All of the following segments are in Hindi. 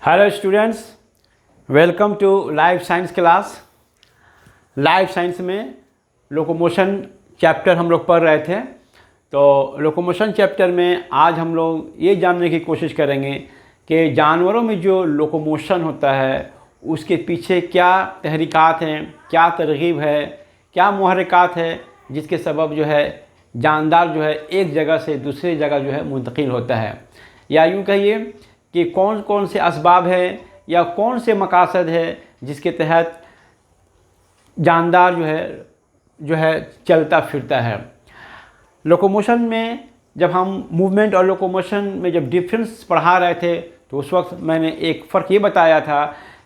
Hello students, welcome to life science class. Life science में लोकोमोशन चैप्टर हम लोग पढ़ रहे थे। तो लोकोमोशन चैप्टर में आज हम लोग ये जानने की कोशिश करेंगे कि जानवरों में जो लोकोमोशन होता है उसके पीछे क्या तहरीकात हैं, क्या तरगीब है, क्या मुहर्रिकात है जिसके सबब जो है जानदार जो है एक जगह से दूसरी जगह जो है मुंतकिल होता है। या यूँ कहिए कि कौन कौन से असबाब है या कौन से मकासद है जिसके तहत जानदार जो है चलता फिरता है। लोकोमोशन में जब हम मूवमेंट और लोकोमोशन में जब डिफरेंस पढ़ा रहे थे तो उस वक्त मैंने एक फ़र्क ये बताया था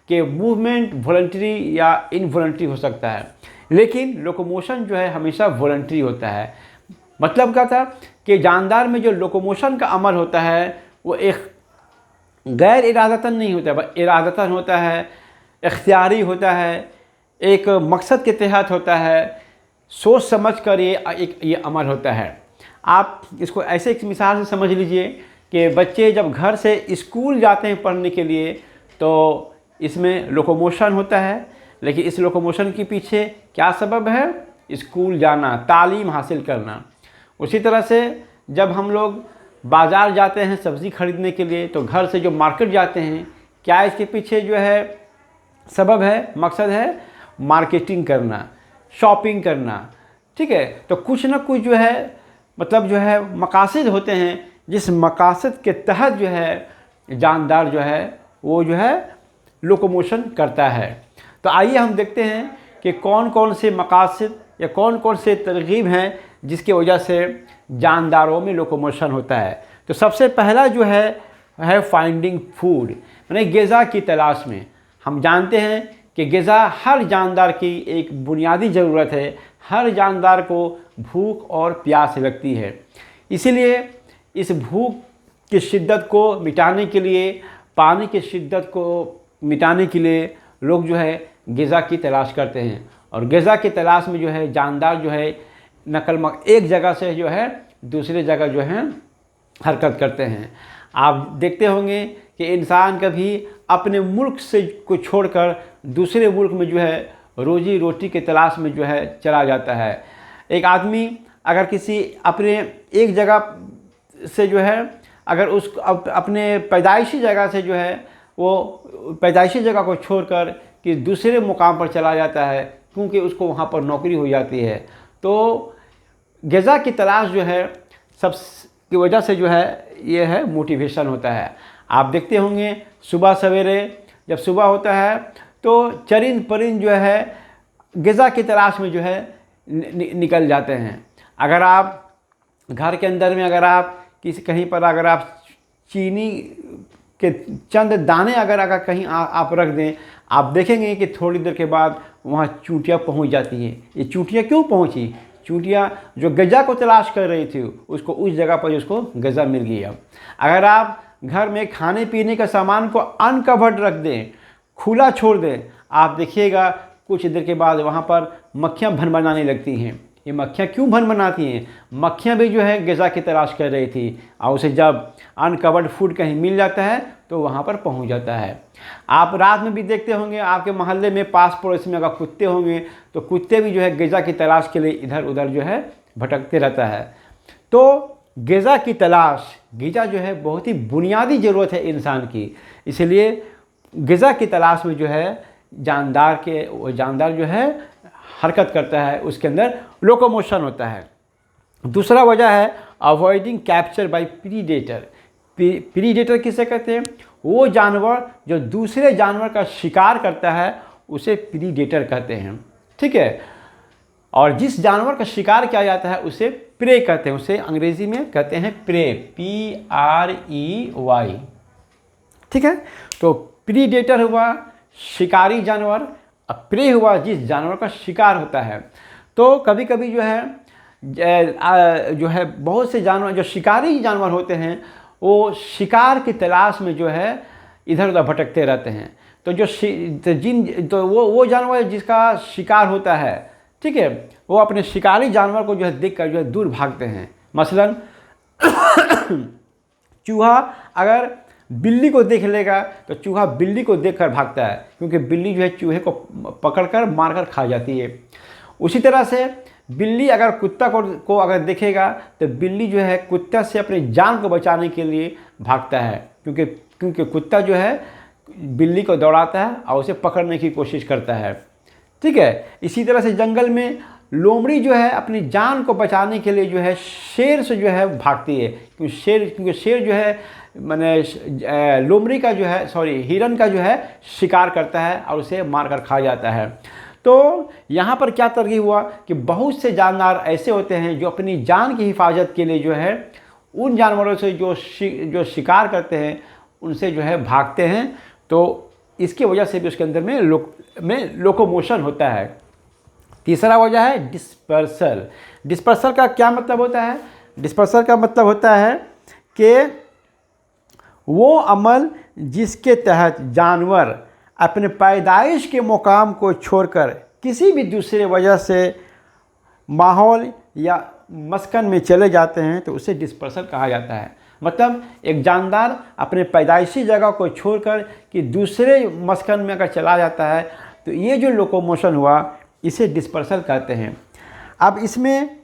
कि मूवमेंट वॉलंटरी या इनवॉलंटरी हो सकता है, लेकिन लोकोमोशन जो है हमेशा वॉलंटरी होता है। मतलब क्या था कि जानदार में जो लोकोमोशन का अमल होता है वो एक गैर इरादतन नहीं होता है, इरादतन होता है, इख्तियारी होता है, एक मकसद के तहत होता है, सोच समझ कर ये अमल होता है। आप इसको ऐसे एक मिसाल से समझ लीजिए कि बच्चे जब घर से स्कूल जाते हैं पढ़ने के लिए तो इसमें लोकोमोशन होता है, लेकिन इस लोकोमोशन के पीछे क्या सबब है? स्कूल जाना, तालीम हासिल करना। उसी तरह से जब हम लोग बाज़ार जाते हैं सब्ज़ी खरीदने के लिए तो घर से जो मार्केट जाते हैं, क्या इसके पीछे जो है सबब है, मकसद है? मार्केटिंग करना, शॉपिंग करना। ठीक है, तो कुछ ना कुछ जो है मतलब जो है मकासद होते हैं, जिस मकासद के तहत जो है जानदार जो है वो जो है लोकोमोशन करता है। तो आइए हम देखते हैं कि कौन कौन से मकासद या कौन कौन से तरगीब हैं जिसकी वजह से जानदारों में लोकोमोशन होता है। तो सबसे पहला जो है फाइंडिंग फूड, यानी ग़िज़ा की तलाश में। हम जानते हैं कि ग़िज़ा हर जानदार की एक बुनियादी ज़रूरत है। हर जानदार को भूख और प्यास लगती है, इसीलिए इस भूख की शिद्दत को मिटाने के लिए, पानी की शिद्दत को मिटाने के लिए लोग जो है ग़िज़ा की तलाश करते हैं। और ग़िज़ा की तलाश में जो है जानदार जो है एक जगह से जो है दूसरी जगह जो है हरकत करते हैं। आप देखते होंगे कि इंसान कभी अपने मुल्क से को छोड़कर दूसरे मुल्क में जो है रोजी रोटी के तलाश में जो है चला जाता है। एक आदमी अगर किसी अपने एक जगह से जो है अगर उस अपने पैदाइशी जगह से जो है वो पैदाइशी जगह को छोड़कर कि दूसरे मुकाम पर चला जाता है क्योंकि उसको वहाँ पर नौकरी हो जाती है। तो ग़िज़ा की तलाश जो है सब की वजह से जो है ये है मोटिवेशन होता है। आप देखते होंगे सुबह सवेरे जब सुबह होता है तो चरिंद परिंद जो है ग़िज़ा की तलाश में जो है निकल जाते हैं। अगर आप घर के अंदर में अगर आप कहीं पर अगर आप चीनी के चंद दाने अगर कहीं आप रख दें, आप देखेंगे कि थोड़ी देर के बाद वहाँ चूंटियाँ पहुँच जाती हैं। ये चूंटियाँ क्यों पहुँची? चूंटियाँ जो ग़िज़ा को तलाश कर रही थी उसको उस जगह पर उसको ग़िज़ा मिल गई। अब अगर आप घर में खाने पीने का सामान को अनकवर्ड रख दें, खुला छोड़ दें, आप देखिएगा कुछ देर के बाद वहाँ पर मक्खियाँ भनभनाने लगती हैं। ये मक्खियाँ क्यों भनभनाती हैं? मक्खियाँ भी जो है ग़िज़ा की तलाश कर रही थी और उसे जब अनकवर्ड फूड कहीं मिल जाता है तो वहाँ पर पहुँच जाता है। आप रात में भी देखते होंगे आपके मोहल्ले में पास पड़ोस में अगर कुत्ते होंगे तो कुत्ते भी जो है ग़िज़ा की तलाश के लिए इधर उधर जो है भटकते रहता है। तो ग़िज़ा की तलाश, ग़िज़ा जो है बहुत ही बुनियादी ज़रूरत है इंसान की, इसलिए ग़िज़ा की तलाश में जो है जानदार जो है हरकत करता है, उसके अंदर लोकोमोशन होता है। दूसरा वजह है avoiding capture by predator. Predator किसे कहते हैं? वो जानवर जो दूसरे जानवर का शिकार करता है उसे प्रीडेटर कहते हैं। ठीक है, और जिस जानवर का शिकार किया जाता है उसे प्रे कहते हैं। उसे अंग्रेजी में कहते हैं प्रे, PREY। ठीक है, तो प्रीडेटर हुआ शिकारी जानवर, प्रे हुआ जिस जानवर का शिकार होता है। तो कभी कभी जो है बहुत से जानवर जो शिकारी जानवर होते हैं वो शिकार की तलाश में जो है इधर उधर भटकते रहते हैं। तो वो जानवर जिसका शिकार होता है, ठीक है, वो अपने शिकारी जानवर को जो है देखकर जो है दूर भागते हैं। मसलन चूहा अगर बिल्ली को देख लेगा तो चूहा बिल्ली को देखकर भागता है, क्योंकि बिल्ली जो है चूहे को पकड़कर मारकर खा जाती है। उसी तरह से बिल्ली अगर कुत्ता को अगर देखेगा तो बिल्ली जो है कुत्ता से अपनी जान को बचाने के लिए भागता है, क्योंकि कुत्ता जो है बिल्ली को दौड़ाता है और उसे पकड़ने की कोशिश करता है। ठीक है। इसी तरह से जंगल में लोमड़ी जो है अपनी जान को बचाने के लिए जो है शेर से जो है भागती है, क्योंकि शेर जो है माने लोमड़ी का जो है हिरन का जो है शिकार करता है और उसे मारकर खा जाता है। तो यहाँ पर क्या तरकीब हुआ कि बहुत से जानवर ऐसे होते हैं जो अपनी जान की हिफाजत के लिए जो है उन जानवरों से जो शिकार करते हैं उनसे जो है भागते हैं। तो इसकी वजह से भी उसके अंदर में लोकोमोशन होता है। तीसरा वजह है डिस्पर्सल। डिस्पर्सल का क्या मतलब होता है? डिस्पर्सल का मतलब होता है कि वो अमल जिसके तहत जानवर अपने पैदाइश के मुकाम को छोड़कर किसी भी दूसरे वजह से माहौल या मस्कन में चले जाते हैं तो उसे डिस्पर्सल कहा जाता है। मतलब एक जानदार अपने पैदाइशी जगह को छोड़कर कि दूसरे मस्कन में अगर चला जाता है तो ये जो लोकोमोशन हुआ इसे डिस्पर्सल कहते हैं। अब इसमें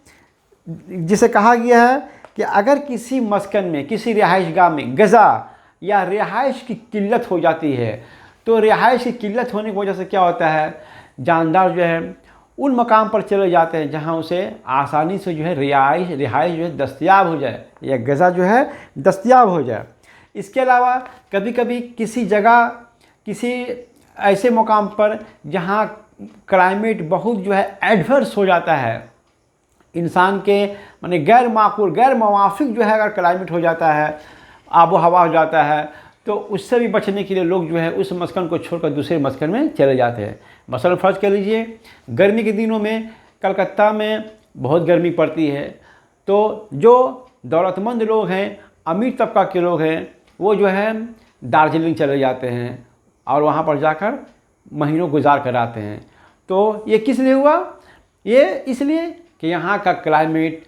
जिसे कहा गया है कि अगर किसी मस्कन में किसी रिहाइशगाह में गज़ा या रिहाइश की किल्लत हो जाती है तो रिहाइश की किल्लत होने की वजह से क्या होता है, जानदार जो है उन मकाम पर चले जाते हैं जहां उसे आसानी से जो है रिहाइश जो है दस्तयाब हो जाए या गज़ा जो है दस्तयाब हो जाए। इसके अलावा कभी कभी किसी जगह किसी ऐसे मकाम पर जहां क्लाइमेट बहुत जो है एडवर्स हो जाता है, इंसान के माने गैर माकूल गैर मुवाफिक जो है अगर क्लाइमेट हो जाता है, आबो हवा हो जाता है, तो उससे भी बचने के लिए लोग जो है उस मस्कन को छोड़कर दूसरे मस्कन में चले जाते हैं। मसलन फ़र्ज़ कर लीजिए गर्मी के दिनों में कलकत्ता में बहुत गर्मी पड़ती है, तो जो दौलतमंद लोग हैं, अमीर तबका के लोग हैं, वो जो है दार्जिलिंग चले जाते हैं और वहाँ पर जाकर महीनों गुजार कर आते हैं। तो ये किस लिए हुआ? ये इसलिए कि यहाँ का क्लाइमेट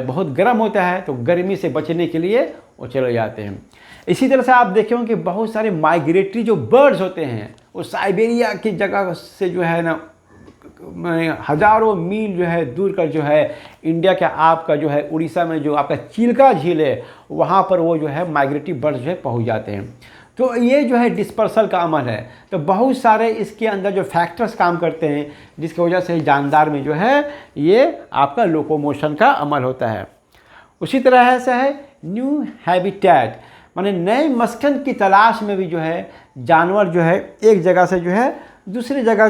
बहुत गर्म होता है, तो गर्मी से बचने के लिए वो चले जाते हैं। इसी तरह से आप देखें कि बहुत सारे माइग्रेटरी जो बर्ड्स होते हैं वो साइबेरिया की जगह से जो है ना हज़ारों मील जो है दूर कर जो है इंडिया के आपका जो है उड़ीसा में जो आपका चिल्का झील है वहाँ पर वो जो है माइग्रेटरी बर्ड्स जो है पहुँच जाते हैं। तो ये जो है डिस्पर्सल का अमल है। तो बहुत सारे इसके अंदर जो फैक्टर्स काम करते हैं जिसकी वजह से जानदार में जो है ये आपका लोकोमोशन का अमल होता है। उसी तरह से है न्यू हैबिटेट, माने नए मस्कन की तलाश में भी जो है जानवर जो है एक जगह से जो है दूसरी जगह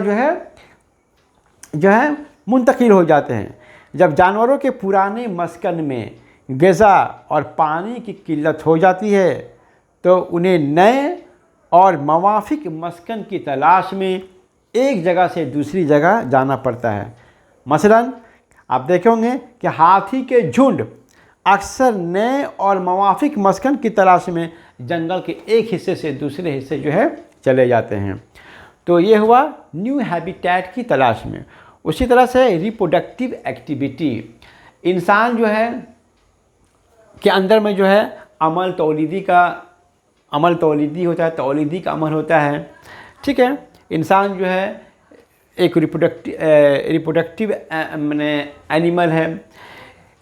जो है मुंतकिल हो जाते हैं। जब जानवरों के पुराने मस्कन में ग़िज़ा और पानी की किल्लत हो जाती है तो उन्हें नए और मवाफिक मस्कन की तलाश में एक जगह से दूसरी जगह जाना पड़ता है। मसलन आप देखे होंगे कि हाथी के झुंड अक्सर नए और मवाफिक मस्कन की तलाश में जंगल के एक हिस्से से दूसरे हिस्से जो है चले जाते हैं। तो ये हुआ न्यू हैबिटेट की तलाश में। उसी तरह से रिप्रोडक्टिव एक्टिविटी, इंसान जो है के अंदर में जो है अमल तौलीदी होता है, तौलीदी का अमल होता है। ठीक है। इंसान जो है एक रिप्रोडक्टिव माने एनिमल है,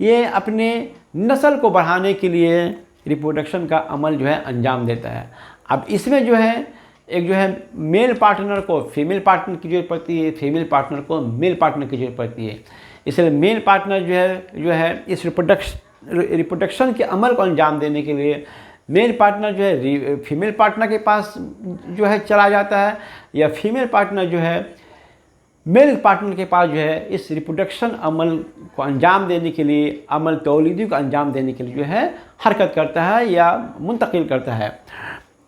ये अपने नस्ल को बढ़ाने के लिए रिप्रोडक्शन का अमल जो है अंजाम देता है। अब इसमें जो है एक जो है मेल पार्टनर को फीमेल पार्टनर की ज़रूरत पड़ती है, फीमेल पार्टनर को मेल पार्टनर की ज़रूरत पड़ती है। इसलिए मेल पार्टनर जो है इस रिप्रोडक्शन के अमल को अंजाम देने के लिए मेल पार्टनर जो है फीमेल पार्टनर के पास जो है चला जाता है, या फीमेल पार्टनर जो है मेल पार्टनर के पास जो है इस रिप्रोडक्शन अमल को अंजाम देने के लिए, अमल तौलीदी को अंजाम देने के लिए जो है हरकत करता है या मुंतकिल करता है।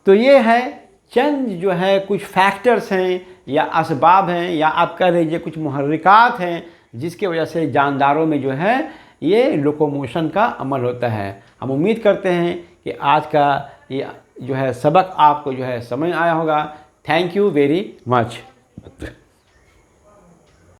तो ये है चंद जो है कुछ फैक्टर्स हैं या असबाब हैं या आप कह लीजिए कुछ मुहर्रिकात हैं जिसकी वजह से जानदारों में जो है ये लोकोमोशन का अमल होता है। हम उम्मीद करते हैं कि आज का ये जो है सबक आपको जो है समझ आया होगा। Thank you very much.